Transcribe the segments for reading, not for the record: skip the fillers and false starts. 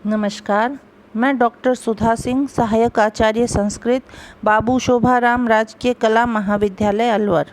नमस्कार, मैं डॉक्टर सुधा सिंह, सहायक आचार्य संस्कृत, बाबू शोभाराम राजकीय कला महाविद्यालय अलवर।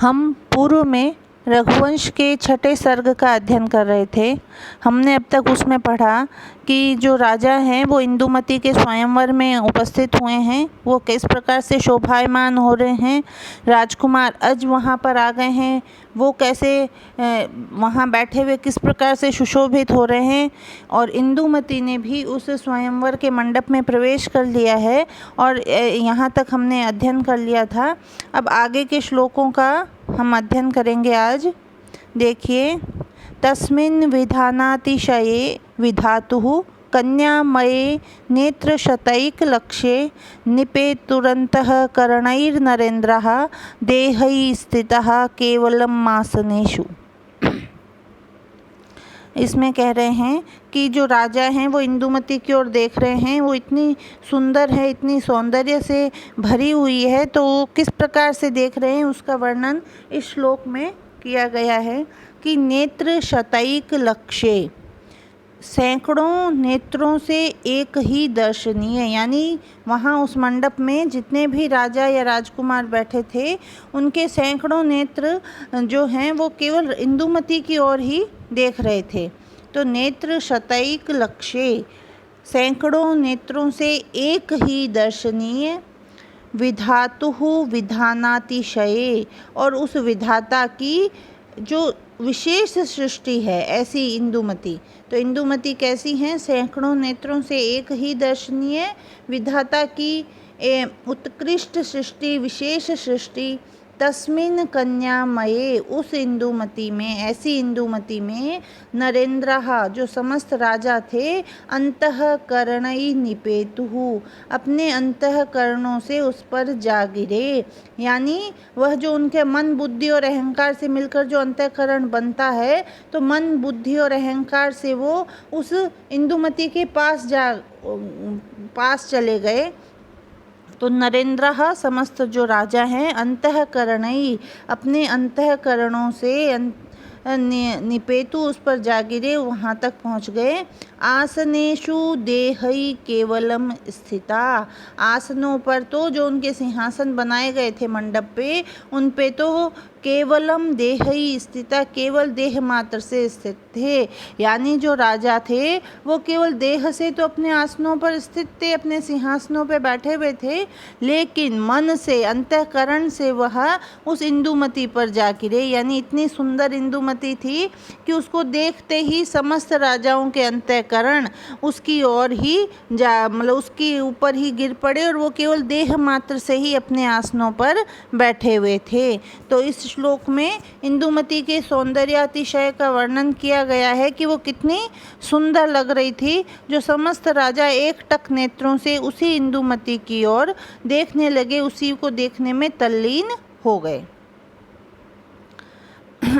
हम पूर्व में रघुवंश के छठे सर्ग का अध्ययन कर रहे थे। हमने अब तक उसमें पढ़ा कि जो राजा हैं वो इंदुमती के स्वयंवर में उपस्थित हुए हैं, वो किस प्रकार से शोभायमान हो रहे हैं। राजकुमार अज वहाँ पर आ गए हैं, वो कैसे वहाँ बैठे हुए किस प्रकार से सुशोभित हो रहे हैं, और इंदुमती ने भी उस स्वयंवर के मंडप में प्रवेश कर लिया है। और यहाँ तक हमने अध्ययन कर लिया था। अब आगे के श्लोकों का हम अध्ययन करेंगे आज। देखिए, तस्मिन् विधानातिशये विधातुः कन्यामये नेत्रशतैकलक्षे निपेतुरन्तः करणैर्नरेन्द्रः देहैः स्थितः केवलम् आसनेषु। इसमें कह रहे हैं कि जो राजा हैं वो इंदुमती की ओर देख रहे हैं, वो इतनी सुंदर है, इतनी सौंदर्य से भरी हुई है, तो वो किस प्रकार से देख रहे हैं उसका वर्णन इस श्लोक में किया गया है कि नेत्र शतैक लक्ष्य, सैकड़ों नेत्रों से एक ही दर्शनीय, यानी वहाँ उस मंडप में जितने भी राजा या राजकुमार बैठे थे उनके सैकड़ों नेत्र जो हैं वो केवल इंदुमती की ओर ही देख रहे थे। तो नेत्र शतैक लक्ष्य, सैकड़ों नेत्रों से एक ही दर्शनीय, विधातुः विधानातिशये, और उस विधाता की जो विशेष सृष्टि है ऐसी इंदुमती। तो इंदुमती कैसी हैं? सैकड़ों नेत्रों से एक ही दर्शनीय, विधाता की उत्कृष्ट सृष्टि, विशेष सृष्टि। तस्मिन् कन्यामये, उस इंदुमती में, ऐसी इंदुमती में, नरेन्द्रः, जो समस्त राजा थे, अंतःकरणै निपेतुः, अपने अंतःकरणों से उस पर जा गिरे। यानी वह जो उनके मन, बुद्धि और अहंकार से मिलकर जो अंतःकरण बनता है, तो मन, बुद्धि और अहंकार से वो उस इंदुमती के पास चले गए। तो नरेन्द्रः, समस्त जो राजा हैं, अंतःकरणै, अपने अंतःकरणों से निपेतु, उस पर जा गिरे, वहाँ तक पहुँच गए। आसनेषु देहै केवलम स्थिता, आसनों पर तो जो उनके सिंहासन बनाए गए थे मंडप पे, उन पे तो केवलम देहै स्थिता, केवल देह मात्र से स्थित थे। यानी जो राजा थे वो केवल देह से तो अपने आसनों पर स्थित थे, अपने सिंहासनों पे बैठे हुए थे, लेकिन मन से, अंतःकरण से वह उस इंदुमती पर जा गिरे। यानी इतनी सुंदर इंदुमती थी कि उसको देखते ही समस्त राजाओं के अंतःकरण उसकी ओर ही मतलब उसके ऊपर ही गिर पड़े, और वो केवल देह मात्र से ही अपने आसनों पर बैठे हुए थे। तो इस श्लोक में इंदुमती के सौंदर्यातिशय का वर्णन किया गया है कि वो कितनी सुंदर लग रही थी। जो समस्त राजा एकटक नेत्रों से उसी इंदुमती की ओर देखने लगे, उसी को देखने में तल्लीन हो गए।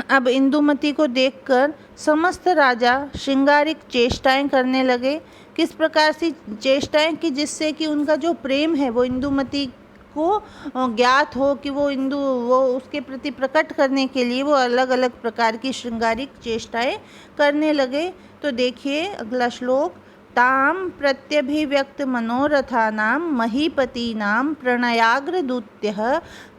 अब इंदुमती को देखकर समस्त राजा श्रृंगारिक चेष्टाएं करने लगे। किस प्रकार से चेष्टाएं कि जिससे कि उनका जो प्रेम है वो इंदुमती को ज्ञात हो, कि वो उसके प्रति प्रकट करने के लिए वो अलग अलग प्रकार की श्रृंगारिक चेष्टाएं करने लगे। तो देखिए अगला श्लोक, ताम प्रत्यभिव्यक्त मनोरथानां महीपतीनां प्रणयाग्रदूत्यः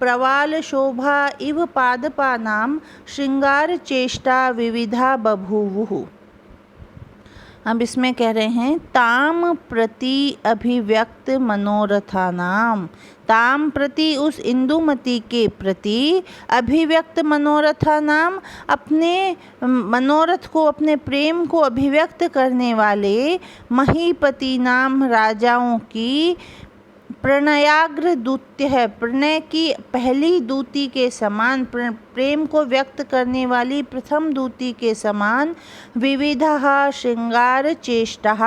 प्रवाल शोभा इव पादपानां श्रृंगार चेष्टा विविधा बभूवुः। अब इसमें कह रहे हैं ताम प्रति अभिव्यक्त मनोरथानाम, ताम प्रति, उस इंदुमती के प्रति, अभिव्यक्त मनोरथानाम, अपने मनोरथ को, अपने प्रेम को अभिव्यक्त करने वाले, महीपति नाम, राजाओं की, प्रणयाग्र दूत्य है, प्रणय की पहली दूती के समान, प्रेम को व्यक्त करने वाली प्रथम दूती के समान, विविधः श्रृंगार चेष्टाः,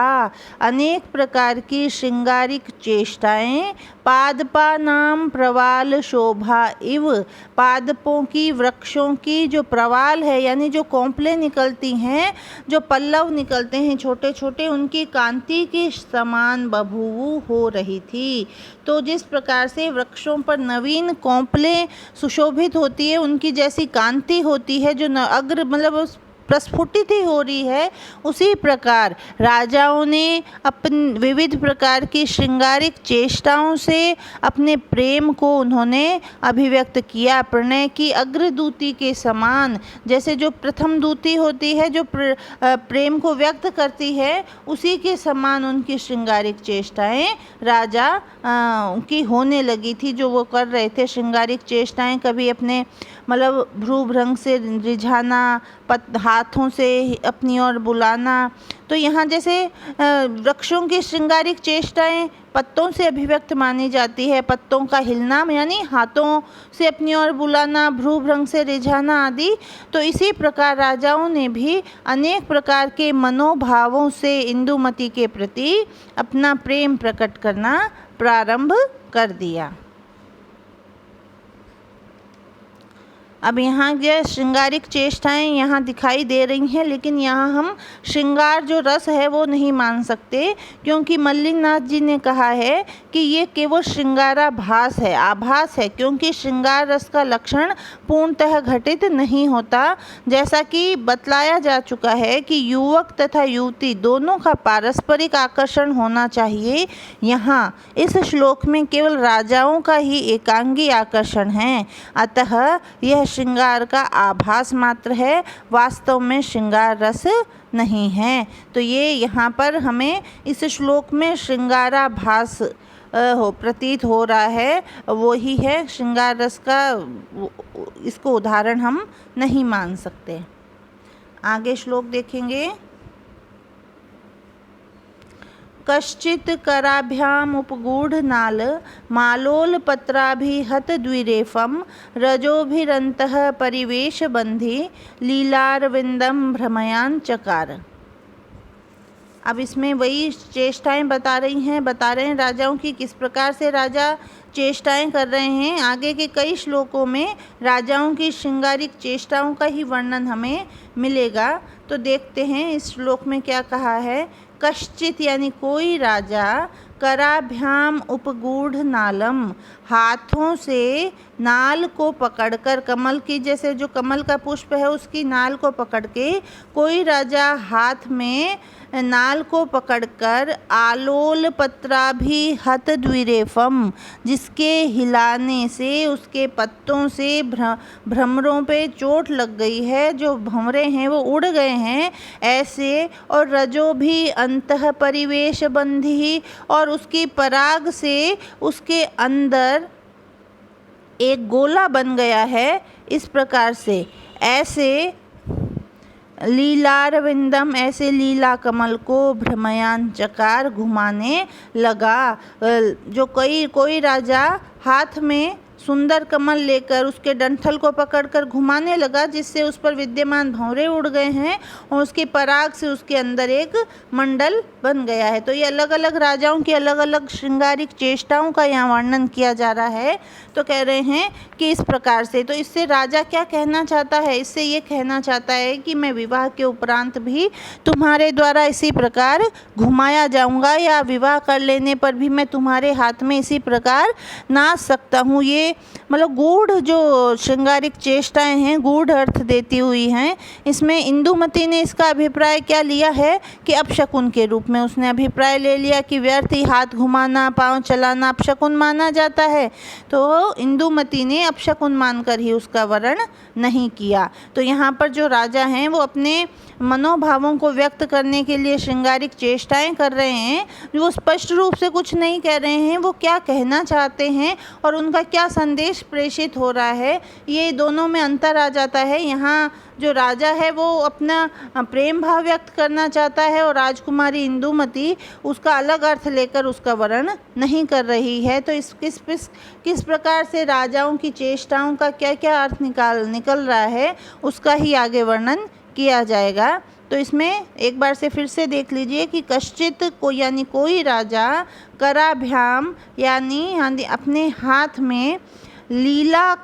अनेक प्रकार की श्रृंगारिक चेष्टाएं, पादपानां प्रवाल शोभा इव, पादपों की, वृक्षों की जो प्रवाल है, यानी जो कोंपलें निकलती हैं, जो पल्लव निकलते हैं छोटे छोटे, उनकी कांति के समान बभूवु हो रही थी। तो जिस प्रकार से वृक्षों पर नवीन कोंपलें सुशोभित होती है, उनकी जैसी कांति होती है, जो अग्र मतलब उस प्रस्फुटित ही हो रही है, उसी प्रकार राजाओं ने अपन विविध प्रकार की श्रृंगारिक चेष्टाओं से अपने प्रेम को उन्होंने अभिव्यक्त किया। प्रणय की अग्रदूती के समान, जैसे जो प्रथम दूती होती है जो प्रेम को व्यक्त करती है, उसी के समान उनकी श्रृंगारिक चेष्टाएं राजा की होने लगी थी। जो वो कर रहे थे श्रृंगारिक चेष्टाएं, कभी अपने मतलब भ्रूभृंग से रिझाना, हाथों से अपनी ओर बुलाना। तो यहाँ जैसे वृक्षों की श्रृंगारिक चेष्टाएं पत्तों से अभिव्यक्त मानी जाती है, पत्तों का हिलना यानी हाथों से अपनी ओर बुलाना, भ्रूभृंग से रिझाना आदि। तो इसी प्रकार राजाओं ने भी अनेक प्रकार के मनोभावों से इंदुमती के प्रति अपना प्रेम प्रकट करना प्रारंभ कर दिया। अब यहाँ ये श्रृंगारिक चेष्टाएं यहाँ दिखाई दे रही हैं, लेकिन यहाँ हम श्रृंगार जो रस है वो नहीं मान सकते, क्योंकि मल्लिकनाथ जी ने कहा है कि ये केवल श्रृंगाराभास है, आभास है, क्योंकि श्रृंगार रस का लक्षण पूर्णतः घटित नहीं होता। जैसा कि बतलाया जा चुका है कि युवक तथा युवती दोनों का पारस्परिक आकर्षण होना चाहिए। यहाँ इस श्लोक में केवल राजाओं का ही एकांगी आकर्षण है, अतः यह श्रृंगार का आभास मात्र है, वास्तव में श्रृंगार रस नहीं है। तो ये यहाँ पर हमें इस श्लोक में श्रृंगाराभास प्रतीत हो रहा है, वो ही है श्रृंगार रस का। इसको उदाहरण हम नहीं मान सकते। आगे श्लोक देखेंगे। कश्चित् कराभ्याम उपगूढ़नाल मालोलपत्राभिहत द्विरेफं रजोभिरन्तः परिवेश बंधी लीलारविंदम भ्रमयान चकार। अब इसमें वही चेष्टाएं बता रहे हैं राजाओं की, किस प्रकार से राजा चेष्टाएं कर रहे हैं। आगे के कई श्लोकों में राजाओं की श्रृंगारिक चेष्टाओं का ही वर्णन हमें मिलेगा। तो देखते हैं इस श्लोक में क्या कहा है। कश्चित यानी कोई राजा, कराभ्याम उपगूढ़ नालम, हाथों से नाल को पकड़कर, कमल की जैसे जो कमल का पुष्प है उसकी नाल को पकड़ के कोई राजा हाथ में नाल को पकड़कर आलोल पत्राभिहत द्विरेफम, जिसके हिलाने से उसके पत्तों से भ्रमरों पे चोट लग गई है, जो भंवरे हैं वो उड़ गए हैं ऐसे, और रजो भी अंतः परिवेश बंधी, और उसकी पराग से उसके अंदर एक गोला बन गया है। इस प्रकार से ऐसे लीलारविंदम, ऐसे लीला कमल को भ्रमयान चकार, घुमाने लगा। जो कोई राजा हाथ में सुंदर कमल लेकर उसके डंठल को पकड़कर घुमाने लगा, जिससे उस पर विद्यमान भंवरे उड़ गए हैं और उसकी पराग से उसके अंदर एक मंडल बन गया है। तो ये अलग अलग राजाओं की अलग अलग श्रृंगारिक चेष्टाओं का यहाँ वर्णन किया जा रहा है। तो कह रहे हैं कि इस प्रकार से, तो इससे राजा क्या कहना चाहता है, इससे ये कहना चाहता है कि मैं विवाह के उपरांत भी तुम्हारे द्वारा इसी प्रकार घुमाया जाऊंगा, या विवाह कर लेने पर भी मैं तुम्हारे हाथ में इसी प्रकार नाच सकता हूँ। ये मतलब गूढ़ जो श्रृंगारिक चेष्टाएं हैं, गूढ़ अर्थ देती हुई हैं। इसमें इंदुमती ने इसका अभिप्राय क्या लिया है कि अपशकुन के रूप में उसने अभिप्राय ले लिया कि व्यर्थ ही हाथ घुमाना, पांव चलाना अपशकुन माना जाता है। तो इंदुमती ने अपशकुन मानकर ही उसका वर्ण नहीं किया। तो यहाँ पर जो राजा हैं वो अपने मनोभावों को व्यक्त करने के लिए श्रृंगारिक चेष्टाएं कर रहे हैं, वो स्पष्ट रूप से कुछ नहीं कह रहे हैं, वो क्या कहना चाहते हैं और उनका क्या संदेश प्रेषित हो रहा है, ये दोनों में अंतर आ जाता है। यहाँ जो राजा है वो अपना प्रेम भाव व्यक्त करना चाहता है और राजकुमारी इंदुमती उसका अलग अर्थ लेकर उसका वर्णन नहीं कर रही है। तो किस प्रकार से राजाओं की चेष्टाओं का क्या क्या अर्थ निकल रहा है उसका ही आगे वर्णन किया जाएगा। तो इसमें एक बार से फिर से देख लीजिए कि कश्चित को यानी कोई राजा, कराभ्याम यानी अपने हाथ में लीला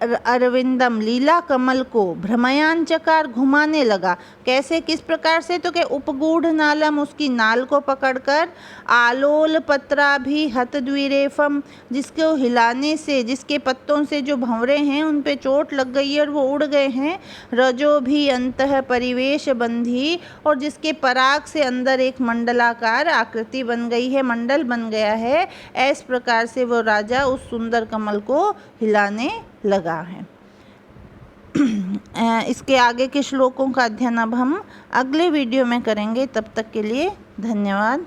अरविंदम लीला कमल को भ्रमयान चकार घुमाने लगा। कैसे, किस प्रकार से, तो क्या उपगूढ़ नालम उसकी नाल को पकड़कर, आलोल पत्रा भी हत द्विरेफम जिसको हिलाने से, जिसके पत्तों से जो भंवरे हैं उन पे चोट लग गई है और वो उड़ गए हैं, रजो भी अंतः परिवेश बंधी और जिसके पराग से अंदर एक मंडलाकार आकृति बन गई है, मंडल बन गया है। इस प्रकार से वो राजा उस सुंदर कमल को हिलाने लगा है। इसके आगे के श्लोकों का अध्ययन अब हम अगले वीडियो में करेंगे। तब तक के लिए धन्यवाद।